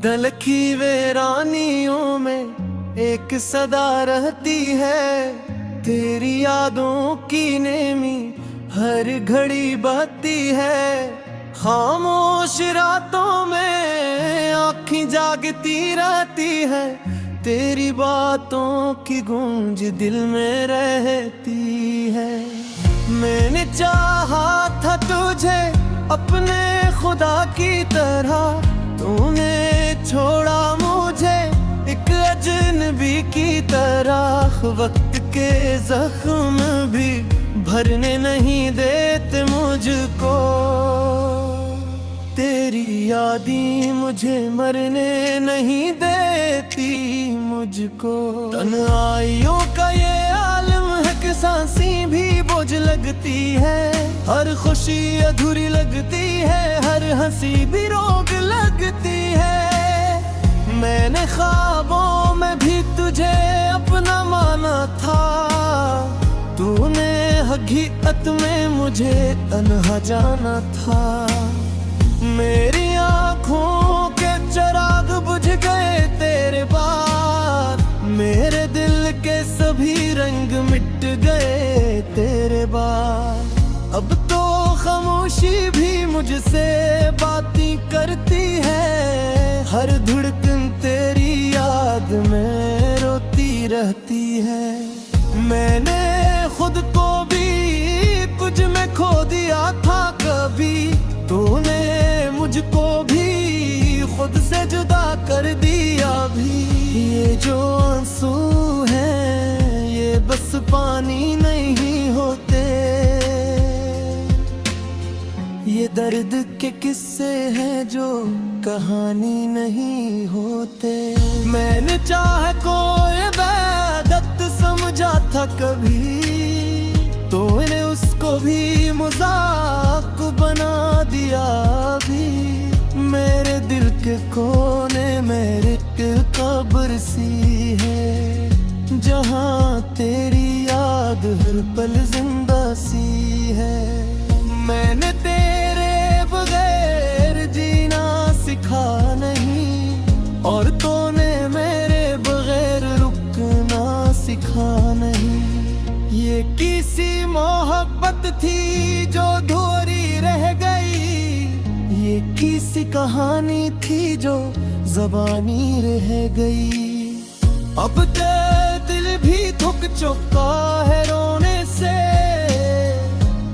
दल की वीरानियों में एक सदा रहती है, तेरी यादों की नेमी हर घड़ी बहती है। खामोश रातों में आँखें जागती रहती है, तेरी बातों की गूंज दिल में रहती है। मैंने चाहा था तुझे अपने खुदा की तरह, तूने छोड़ा मुझे एक अजनबी की तरह। वक्त के जख्म भी भरने नहीं देते मुझको, तेरी यादें मुझे मरने नहीं देती मुझको। तन्हाइयों का ये आलम है कि सांसें भी बोझ लगती है, हर खुशी अधूरी लगती है, हर हंसी भी रोग लगती है। मैंने ख्वाबों में भी तुझे अपना माना था, तूने हकीकत में मुझे तन्हा जाना था। मेरी आँखों के चिराग बुझ गए तेरे बाद, मेरे दिल के सभी रंग मिट गए तेरे बाद। अब तो खामोशी भी मुझसे बातें करती है, हर धड़कन तेरी याद में रोती रहती है। मैंने खुद को भी तुझ में खो दिया था कभी, तूने मुझको भी खुद से जुदा कर दिया भी। ये जो आंसू हैं ये बस पानी नहीं होते, ये दर्द के किस्से हैं जो कहानी नहीं होते। मैंने चाहे कोई इबादत समझा था कभी, तूने उसको भी मजाक बना दिया भी। मेरे दिल के कोने मेरे एक कब्र सी है, जहाँ तेरी याद हर पल जिंदा सी है। मैंने तेरे बगैर जीना सिखा नहीं, और तूने मेरे बगैर रुकना सिखा नहीं। ये किसी मोहब्बत थी जो अधूरी रह गई, ये किसी कहानी थी जो ज़बानी रह गई। अब तो दिल भी थक चुका है रोने से,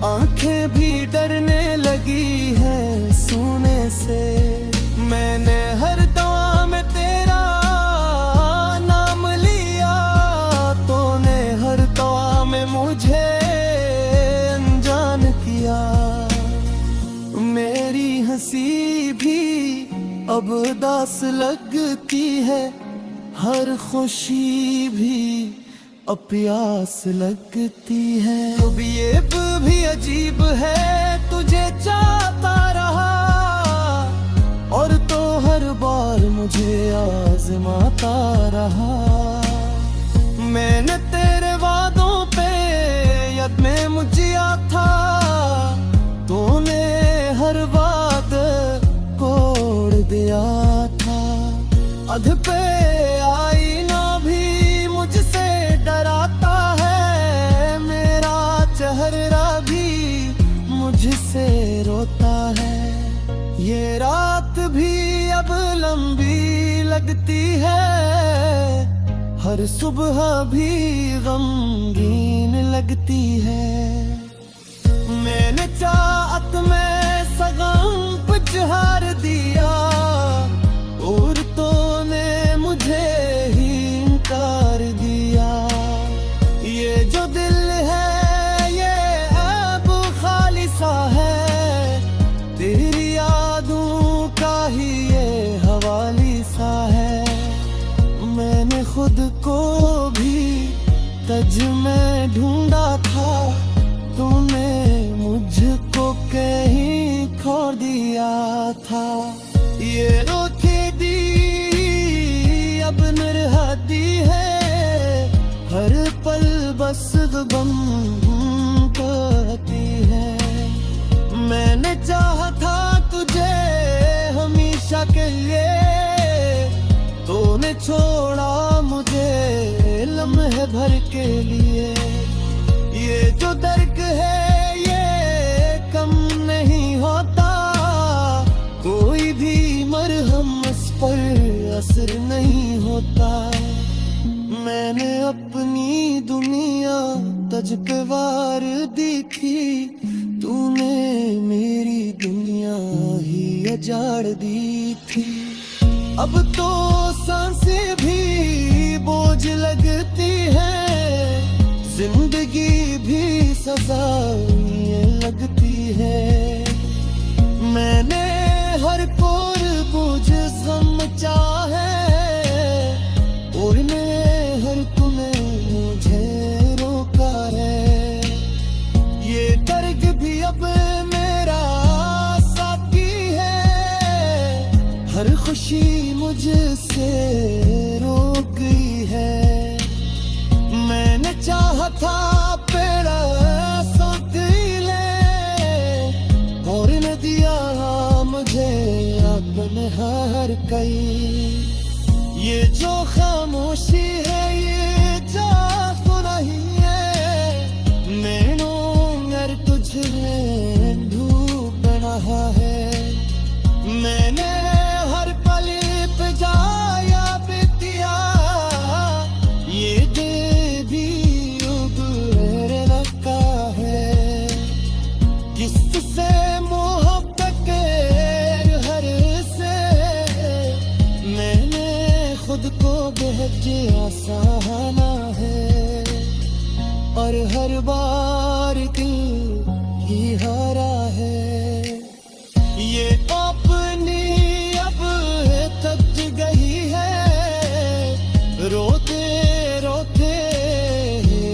आंखें भी डरने लगी है सोने से। मैंने हर दवा में तेरा नाम लिया, तूने हर दवा में मुझे अनजान किया। मेरी हंसी भी अब उदास लगती है, हर खुशी भी अब प्यास लगती है। अब ये भी अजीब है तुझे चाहता रहा, और तो हर बार मुझे आजमाता रहा। मैंने तेरे वादों पे यद में मुझिया था, तूने हर बात तोड़ दिया था। अध पे आईना भी मुझसे डराता है, मेरा चेहरा भी मुझसे रोता है। ये रात भी अब लंबी लगती है, हर सुबह भी गमगीन लगती है। मैंने चाहत में सगम पुचहार दिया, और तूने मुझे ही इनकार दिया। ये जो दिल है ये अब खाली सा है, तेरी यादों का ही ये हवाली सा है। मैंने खुद को भी तज में ढूंढा था, तूने मुझको कहीं खो दिया था। ये रोती दी अब निरहती है, हर पल बस गम कहती है। मैंने चाहा था तुझे हमेशा के लिए, छोड़ा मुझे लम्हे भर के लिए। ये जो दर्द है ये कम नहीं होता, कोई भी मरहम उस पर असर नहीं होता। मैंने अपनी दुनिया तज पे वार दी थी, तूने मेरी दुनिया ही उजाड़ दी थी। अब तो सांसें भी बोझ लगती है, जिंदगी भी सजा लगती है। मैंने हर कोर बोझ समझा है, और मैं हर तूने मुझे रोका है। ये दर्द भी अब मेरा साथी है, हर खुशी मुझसे रोक गई है। मैंने चाहा था पेड़ा साथ ले, और न दिया मुझे आपने हर कई। ये जो खामोशी है ये जादू नहीं है, मैंने तुझे धूप बना है। मैंने हर पल पे जाया बितिया, ये दे भी उगरे लगा है। किससे मोहब्बत हर से मैंने खुद को बेहद आसाना है, और हर बार दिल ही हारा है। ये अपनी अब थक गई है, रोते रोते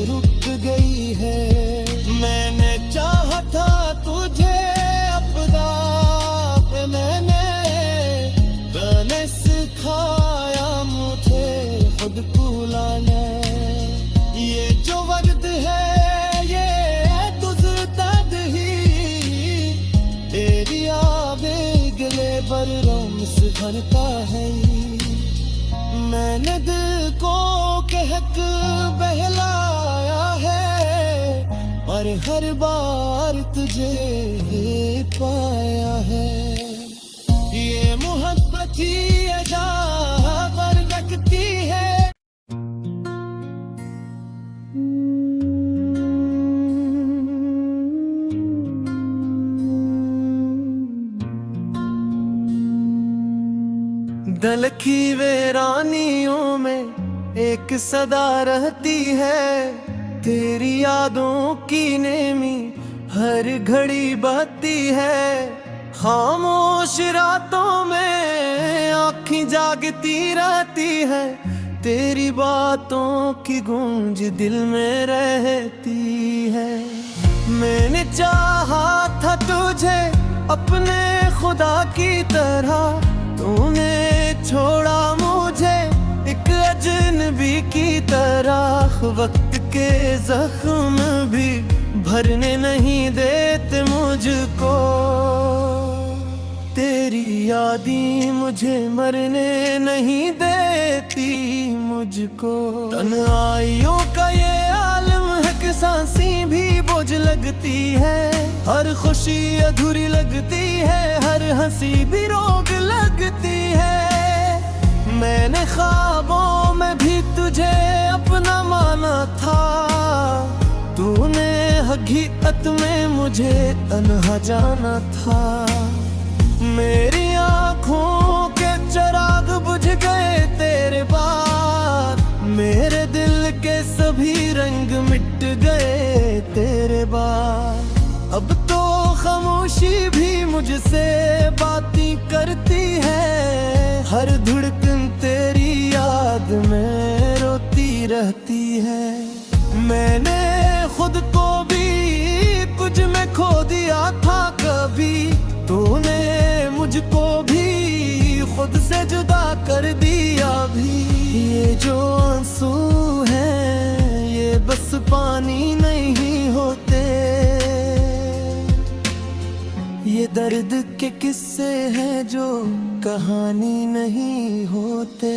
रुक गई है। मैंने चाहा था तुझे अपना पे, मैंने सिखाया मुझे खुद बुलाना। ये जो वक्त है ये तुझ ही तेरी आवे गले पर रोम से भरता है। मैंने दिल को कहक बहलाया है, और हर बार तुझे पाया है। ये मोहब्बत ही अदा पर रखती है। दिल की वीरानियों में एक सदा रहती है, तेरी यादों की नेमी हर घड़ी बहती है। खामोश रातों में आँखें जागती रहती है, तेरी बातों की गूंज दिल में रहती है। मैंने चाहा था तुझे अपने खुदा की तरह, तूने छोड़ा मुझे एक अजनबी की तरह। वक्त के जख्म भी भरने नहीं देते मुझको, तेरी यादें मुझे मरने नहीं देती मुझको। तन्हाइयों का ये आलम है कि सांसें भी बोझ लगती है, हर खुशी अधूरी लगती है, हर हंसी भी रोग लगती है। मैंने ख्वाबों में भी तुझे अपना माना था, तूने हकीकत में मुझे तन्हा जाना था। मेरी आँखों के चिराग बुझ गए तेरे बाद, मेरे दिल के सभी रंग मिट गए तेरे बाद। अब तो खामोशी भी मुझसे बातें करती है, हर धड़कन तेरी याद में रोती रहती है। मैंने खुद को भी तुझ में खो दिया था कभी, तूने मुझको भी खुद से जुदा कर दिया भी। ये जो आंसू हैं ये बस पानी नहीं होते, ये दर्द के किस्से हैं जो कहानी नहीं होते।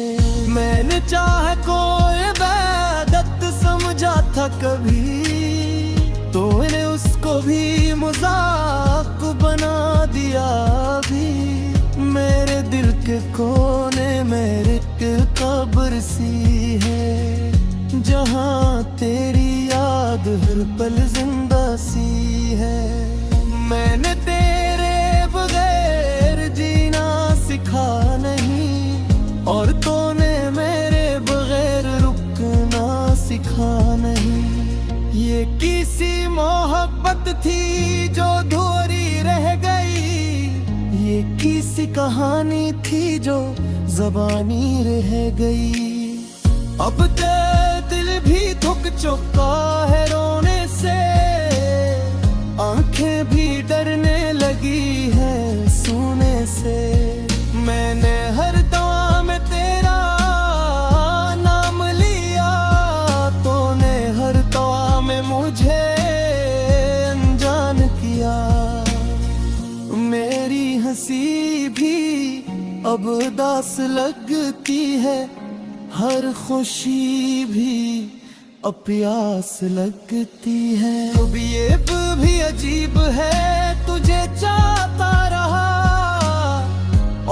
मैंने चाह को इबादत समझा था कभी, तो मैंने उसको भी मजाक बना दिया भी। मेरे दिल के कोने में एक कब्र सी है, जहाँ तेरी याद हर पल जिंदा सी है। मैंने तेरे बगैर जीना सिखा नहीं, और तूने मेरे बगैर रुकना सिखा नहीं। ये किसी मोहब्बत थी जो अधूरी रह गई, ये किसी कहानी थी जो ज़बानी रह गई। अब ते दिल भी थक चुका है रोने से, आंखें भी डरने लगी है सोने से। मैंने हर दुआ में तेरा नाम लिया, तूने हर दुआ में मुझे अनजान किया। मेरी हंसी भी अब उदास लगती है, हर खुशी भी अब प्यास लगती है। अब ये भी अजीब है, तुझे चाहता रहा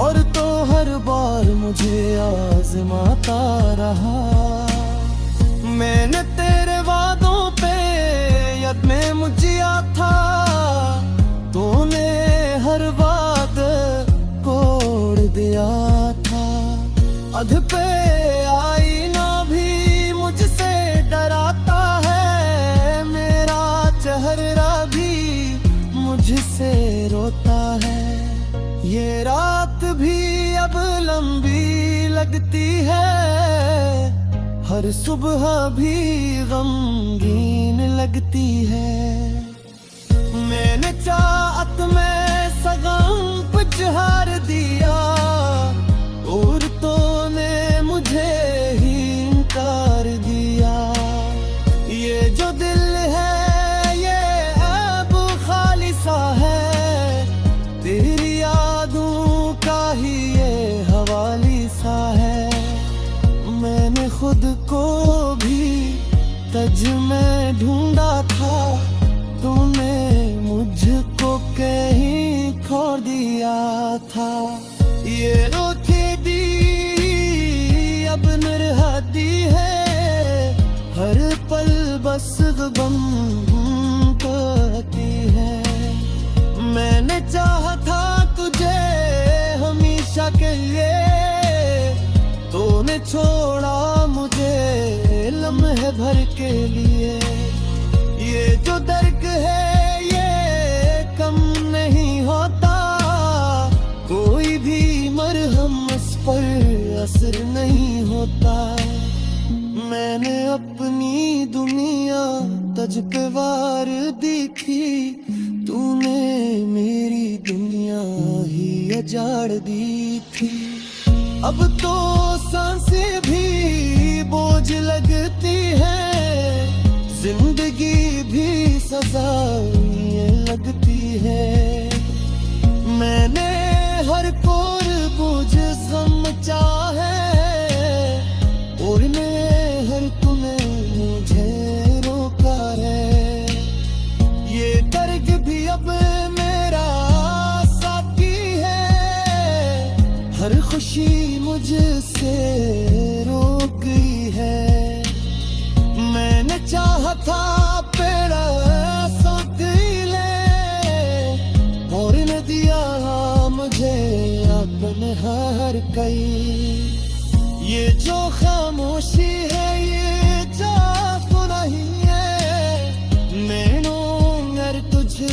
और तो हर बार मुझे आजमाता रहा। मैंने तेरे वादों पे याद में मुझिया था, तूने हर वाद तोड़ दिया था। अध पे आईना भी मुझसे डराता है, मेरा चेहरा भी मुझसे रोता है। ये रात भी अब लंबी लगती है, हर सुबह भी गमगीन लगती है। मैंने चाहत में सगम पुचहार दिया, और तूने मुझे ही इनकार दिया। ये जो दिल है ये अब खाली सा है, तेरी यादों का ही ये हवाली सा है। मैंने खुद को भी तज में ढूंढा था, तूने मुझको कहीं खो दिया था। ये रोकेदी अब नरहदी है, हर पल बस गम करती है। मैंने चाहा था तुझे हमेशा के लिए, तूने छोड़ा मुझे लम्हे भर के लिए। ये जो दर्द है ये कम नहीं होता, कोई भी मरहम उस पर असर नहीं होता। मैंने अपनी दुनिया तज पे वार देखी, तूने मेरी दुनिया ही अजाड़ दी थी। अब तो सांसें भी बोझ लगती है, जिंदगी भी सजा लगती है। मैंने हर कोर बोझ समझा है, और मैं हर तूने मुझे रोका है। ये दर्द भी अब मेरा साथी है, हर खुशी मुझसे रोक गई है। मैंने चाहा था पेड़ा साथ ले, और न दिया मुझे अपन हर कई। ये जो खामोशी है ये जादू नहीं है, मैनू घर तुझे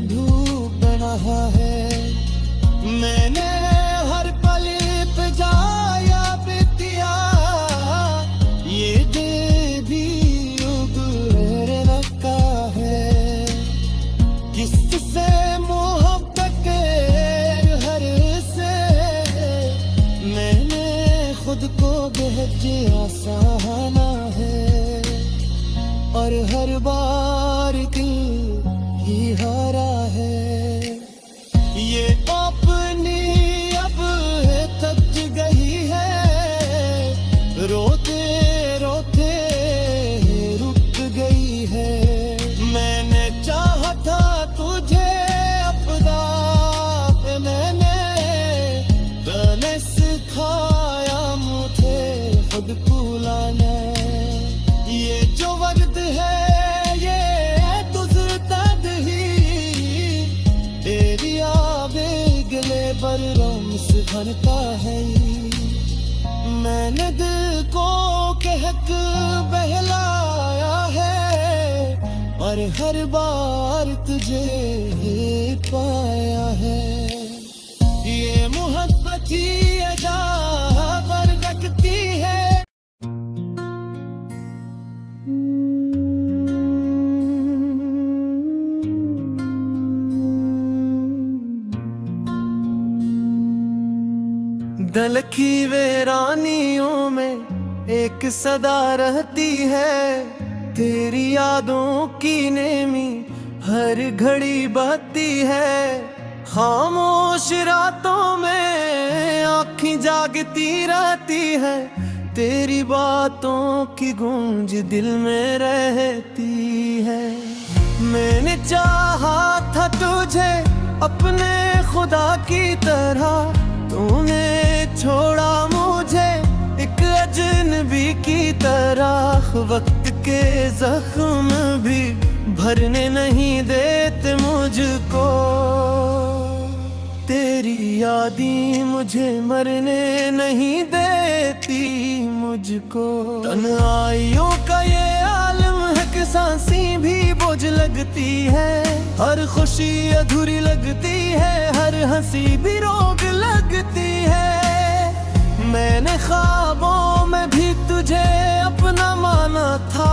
ढूंढ रहा है। मैंने हर पल पे जाया बितिया, ये दे भी उगरे रखा है। किससे मोहब्बत हर से मैंने खुद को बेहजे बुलाना। ये जो वक्त है ये गुजरता ही, तेरी आगे गले पर रोम से भरता है। मैंने दिल को कहक बहलाया है, और हर बार तुझे पाया है। ये मोहब्बत ही अदा पर रखती है। दलकी वीरानियों में एक सदा रहती है, तेरी यादों की नेमी हर घड़ी बहती है। खामोश रातों में आँखें जागती रहती है, तेरी बातों की गूंज दिल में रहती है। मैंने चाहा था तुझे अपने खुदा की तरह, तूने छोड़ा मुझे एक अजनबी की तरह। वक्त के जख्म भी भरने नहीं देते मुझको, तेरी यादें मुझे मरने नहीं देती मुझको। तन्हाइयों का ये आलम है कि सांसें भी बोझ लगती है, हर खुशी अधूरी लगती है, हर हंसी भी रोग लगती है। मैंने ख्वाबों में भी तुझे अपना माना था,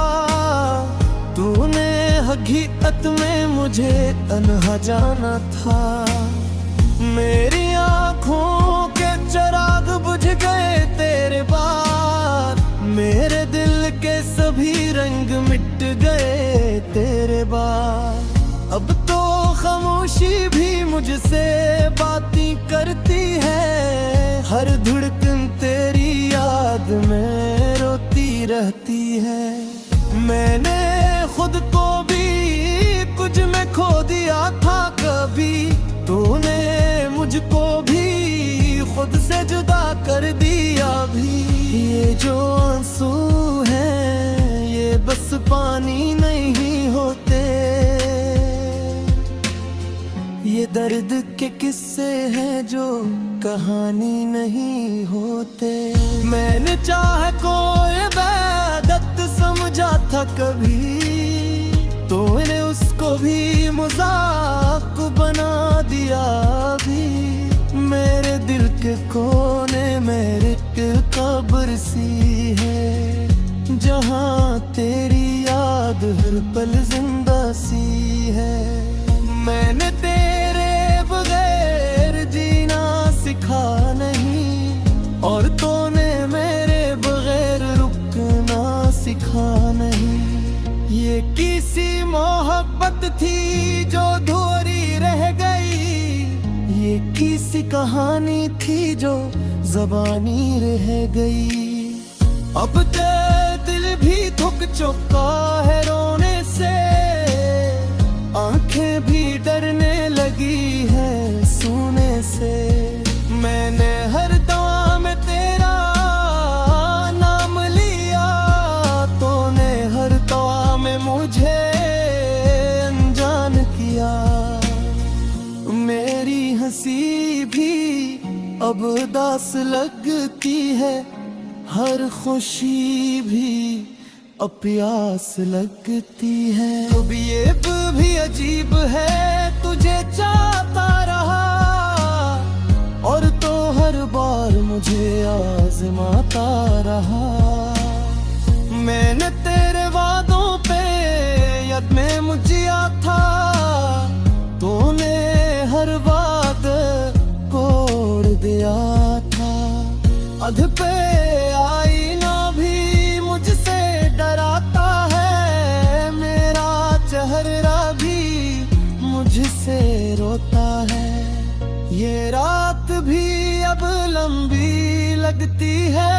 तूने हकीकत में मुझे तन्हा जाना था। मेरी आँखों के चिराग बुझ गए तेरे बाद, मेरे दिल के सभी रंग मिट गए तेरे बाद। अब तो खामोशी भी मुझसे बातें करती है, हर धड़कन तेरी याद में रोती रहती है। मैंने खुद को भी कुछ में खो दिया था कभी, तूने मुझको भी खुद से जुदा कर दिया भी। ये जो आंसू हैं ये बस पानी नहीं होते, ये दर्द के किस्से हैं जो कहानी नहीं होते। मैंने चाह को इबादत समझा था कभी, तूने उसको भी मजाक बना दिया भी। मेरे दिल के कोने में एक कब्र सी है, जहाँ तेरी याद हर पल जिंदा सी है। मैंने तेरे बगैर जीना सिखा नहीं, और तूने मेरे बगैर रुकना सिखा नहीं। ये किसी मोहब्बत थी जो अधूरी रह गई, ये किसी कहानी थी जो ज़बानी रह गई। अब तो दिल भी थक चुका है रोने से, आंखें भी डरने लगी है सोने से। मैंने हर दुआ में तेरा नाम लिया, तूने हर दुआ में मुझे अनजान किया। मेरी हंसी भी अब उदास लगती है, हर खुशी भी अब प्यास लगती है। तबीयत भी अजीब है, तुझे चाहता रहा, और तो हर बार मुझे आजमाता रहा। मैंने तेरे वादों पे यद में मुझिया था, तूने हर वाद तोड़ दिया था। अध पे आईना भी मुझसे डराता है, मेरा चेहरा भी मुझसे रोता है। ये रात भी अब लंबी लगती है,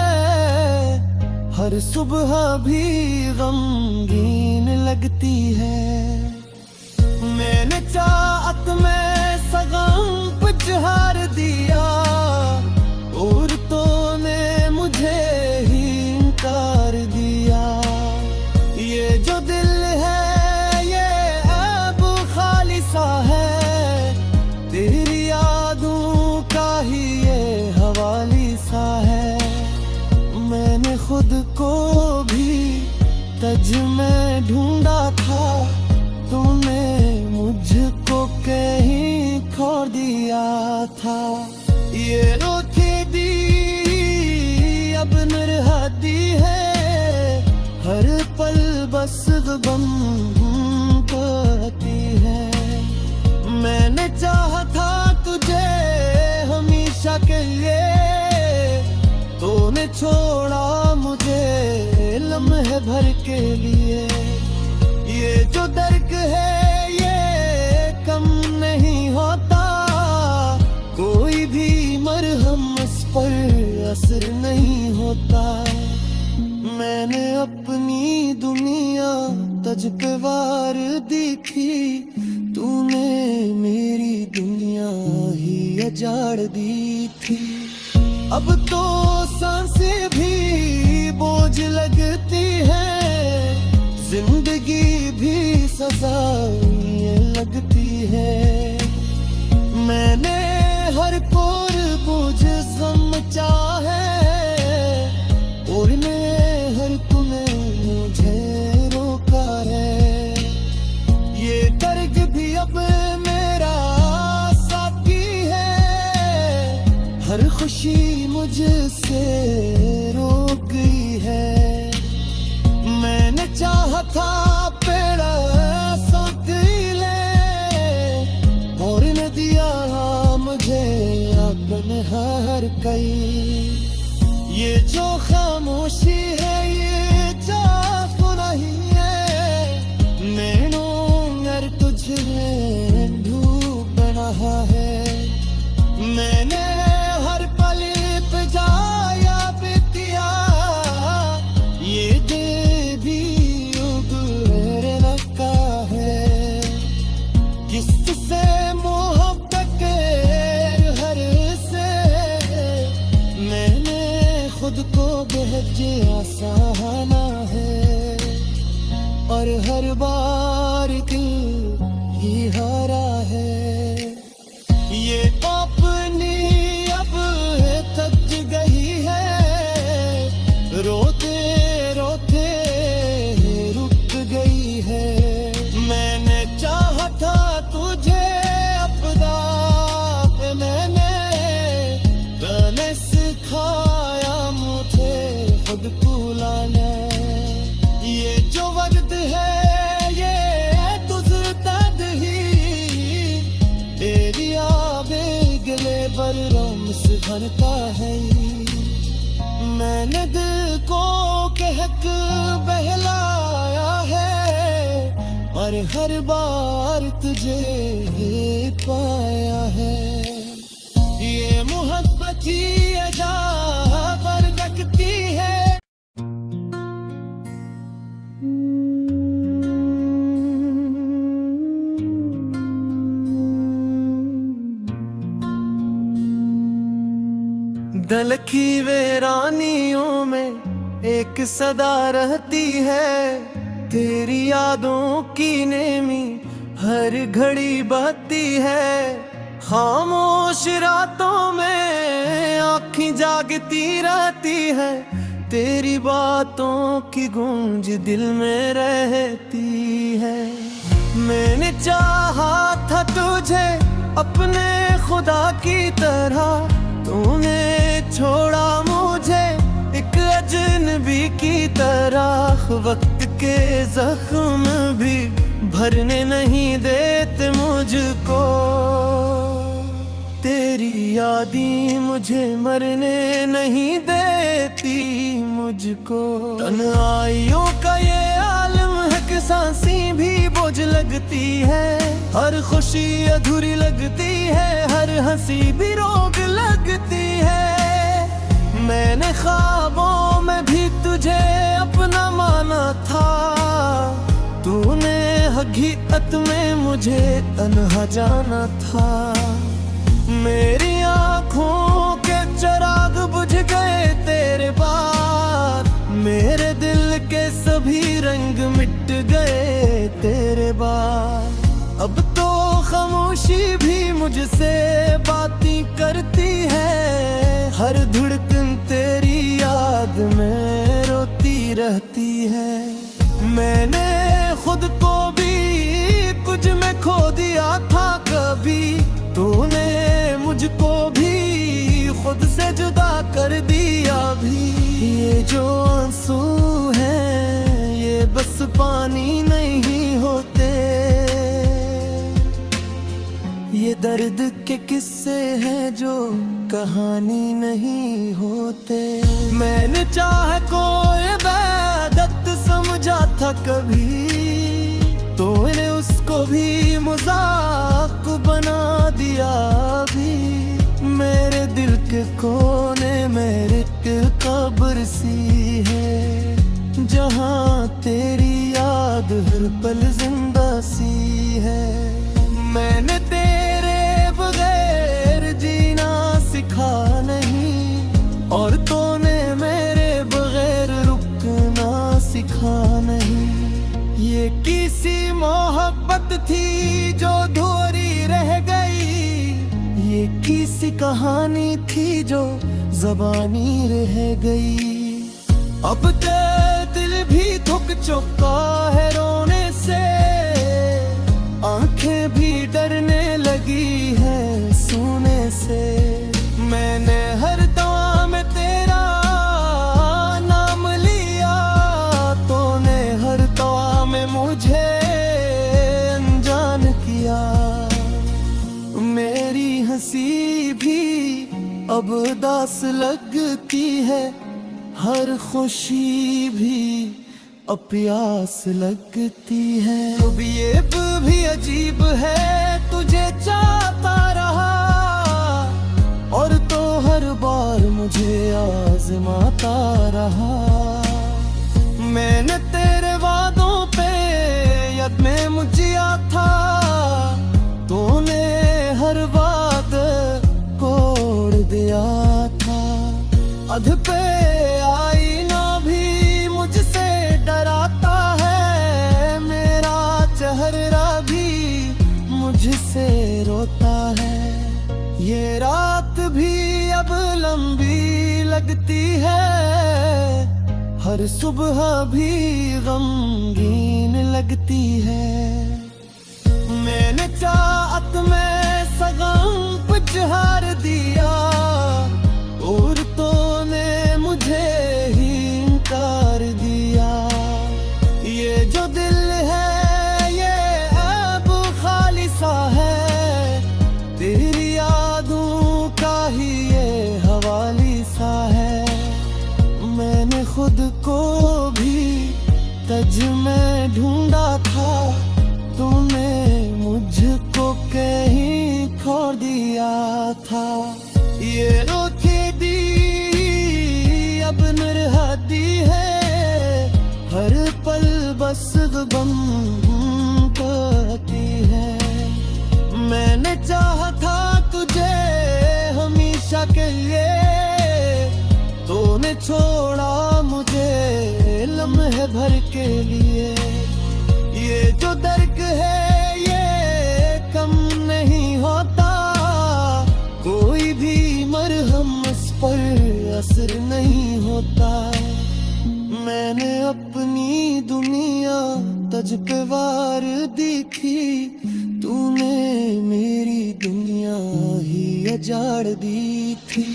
हर सुबह भी गमगीन लगती है। मैंने चाहत में सगम पुचहार दिया, और तूने मुझे ही इनकार बस गम कहती है। मैंने चाहा था तुझे हमेशा के लिए, तूने छोड़ा मुझे लम्हे भर के लिए। ये जो दर्द है ये कम नहीं होता, कोई भी मरहम इस पर असर नहीं होता। मैंने अपनी दुनिया तुझ पे वार देखी, तूने मेरी दुनिया ही उजाड़ दी थी। अब तो सांसें भी बोझ लगती है, जिंदगी भी सजा ये लगती है। मैंने हर कोर बोझ समझा है, और मैं हर तूने मुझे रोका है। ये दर्द भी अब मेरा साथी है, हर खुशी मुझसे रोक गई है। मैंने चाहा था पेड़ साथ ले, और न दिया मुझे अपने हर कई। ये जो खामोशी है ये चाहत नहीं है, नैनों नर तुझे ढूंढ रहा है। मैंने हर पल पे जाया बितिया, ये दे भी उगरे रखा है। किससे मोहब्बत हर से मैंने खुद को बेहजे सहाना है, और हर बार दिल ही हारा है। ये अपनी अब थक गई है, रोते रोते रुक गई है। मैंने चाहा था तुझे अपना पे, मैंने तने सिखाया मुझे खुद बुलाना। ये जो वक्त है ये तुझता ही, तेरी आबे गले पर रम से भरता है। मैंने दिल को कहक बहलाया है, और हर बार तुझे पाया है। ये मोहब्बत ही अजा पर रखती है। दिल की वीरानियों में एक सदा रहती है, तेरी यादों की नेमी हर घड़ी बहती है। खामोश रातों में आँखें जागती रहती है, तेरी बातों की गूंज दिल में रहती है। मैंने चाहा था तुझे अपने खुदा की तरह, तूने छोड़ा मुझे एक अजनबी की तरह। वक्त के जख्म भी भरने नहीं देते मुझको, तेरी यादें मुझे मरने नहीं देती मुझको। तन्हाइयों का ये आलम है कि सांसें भी बोझ लगती है, हर खुशी अधूरी लगती है, हर हंसी भी रोग लगती है। मैंने ख्वाबों में भी तुझे अपना माना था, तूने हकीकत में मुझे तन्हा जाना था। मेरी आँखों के चिराग बुझ गए तेरे बाद, मेरे दिल के सभी रंग मिट गए तेरे बाद। अब तो खामोशी भी मुझसे बातें करती है, हर धड़कन तेरी याद में रोती रहती है। मैंने खुद को भी तुझ में खो दिया था कभी, तूने मुझको भी खुद से जुदा कर दिया भी। ये जो आंसू है ये बस कहानी नहीं होते। ये दर्द के किस्से हैं जो कहानी नहीं होते। मैंने चाह को इबादत समझा था कभी, तूने उसको भी मजाक बना दिया भी। मेरे दिल के कोने में एक कब्र सी है, जहाँ तेरी याद हर पल जिंदा सी है। मैंने तेरे बगैर जीना सिखा नहीं, और तूने मेरे बगैर रुकना सिखा नहीं। ये किसी मोहब्बत थी जो अधूरी रह गई, ये किसी कहानी थी जो ज़बानी रह गई। अब तो दिल भी थक चुका है रोने से, आंखें भी डरने लगी है सोने से। मैंने हर दवा में तेरा नाम लिया, तूने हर दवा में मुझे अनजान किया। मेरी हंसी भी अब उदास लगती है, हर खुशी भी अब प्यास लगती है। अब ये भी अजीब है, तुझे चाहता रहा और तो हर बार मुझे आजमाता रहा। मैंने तेरे वादों पे याद में मुझिया था, तूने हर वाद तोड़ दिया था। अध पे आईना भी मुझसे डराता है, मेरा चेहरा भी मुझसे रोता है। ये रात भी अब लंबी लगती है, हर सुबह भी गमगीन लगती है। मैंने चाहत में सगम पुचहार दिया, और तूने मुझे ही इनकार दिया। ये जो दिल है ये अब खाली सा है, तेरी यादों का ही ये हवाली सा है। मैंने खुद को भी तज में ढूंढा था, तूने मुझको कहीं खो दिया था। ये रोके दी अब नरहदी है, हर पल बस गम करती है। मैंने चाहा था तुझे हमेशा के लिए, तूने छोड़ा मुझे लम्हे भर के लिए। ये जो दर्द है ये कम नहीं होता, कोई भी मरहम इस पर असर नहीं होता। मैंने अपनी दुनिया तज पे वार देखी, तूने मेरी दुनिया ही उजाड़ दी थी।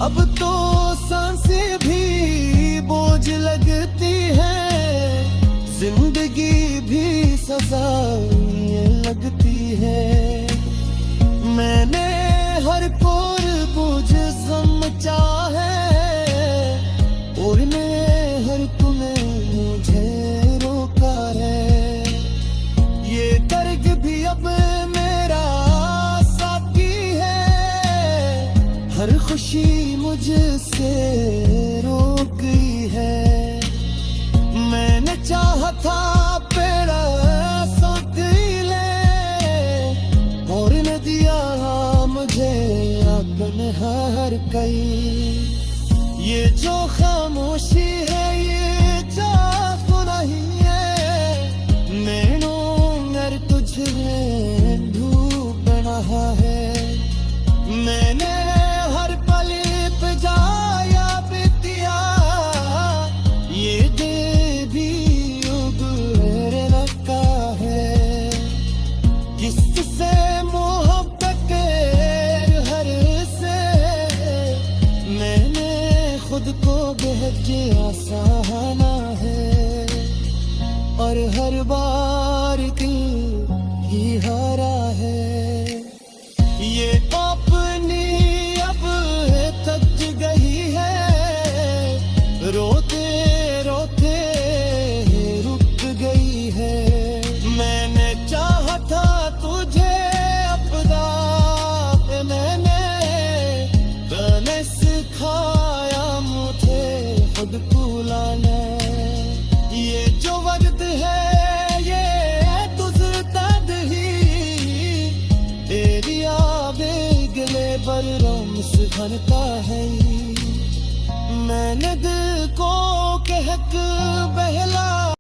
अब तो सांसें भी बोझ लगती है, जिंदगी भी सजा लगती है। मैंने हर कोर बोझ समझा है, और मैं हर तूने मुझे रोका है। ये दर्द भी अब मेरा साथी है, हर खुशी मुझसे रोक गई है। मैंने चाहा था पेड़ा साथ ले, और न दिया मुझे अपने हर कई। ये जो खामोशी है ये चाकू नहीं है, मैंने नर तुझे ढूंढ रहा है। मैंने हर पल पे जाया बितिया, ये दे भी उगल रखा है। किससे मोहब्बत हर से मैंने खुद को बेहद आसाना है, और पर हर बार दिल ही हारा है। ये अपनी अब है थक गई है, रोते रोते रुक गई है। मैंने चाहा था तुझे अपना पे, मैंने गाने सिखाया मुझे खुद बुलाना। ये जो वक्त है ये तुझतद ही, तेरी आबे गले पर रम्स भरता है। मैंने दिल को कहक बहला